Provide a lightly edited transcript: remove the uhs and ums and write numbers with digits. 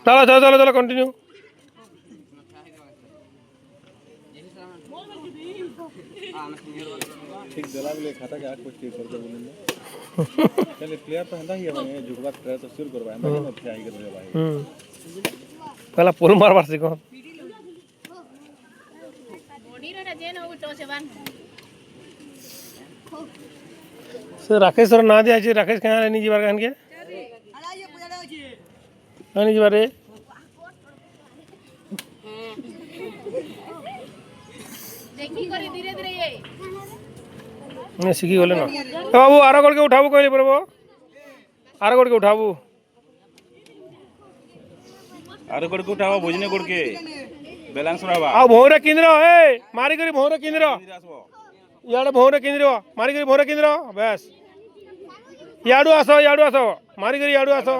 चलो चलो चलो चलो कंटिन्यू ठीक जला भी खाता क्या कुछ ठीक करके बोलेंगे चले प्लेयर तो हंदा ही है भाई जुगवा ट्राई तो शुरू करवाए मैं नहीं उठे आई कर रहे भाई पहला पुल मार मार सिको बॉडी रे जेन हो टो से बान सर राकेश सर ना दिया राकेश कहाँ रहनी जी बार कहन के कहनी जी बारे देखी करी धीरे धीरे ये मैं सीखी गले ना तो बाबू आरा गोड़ के उठाबू कहली पर वो आरा गोड़ के उठाबू आरो कोड को उठावा भोजने कोड के बैलेंस रहबा आ भौरे केंद्र ए मारी करी भौरे केंद्र याडे भौरे केंद्र मारी करी भौरे केंद्र बस याडू आसो मारी करी याडू आसो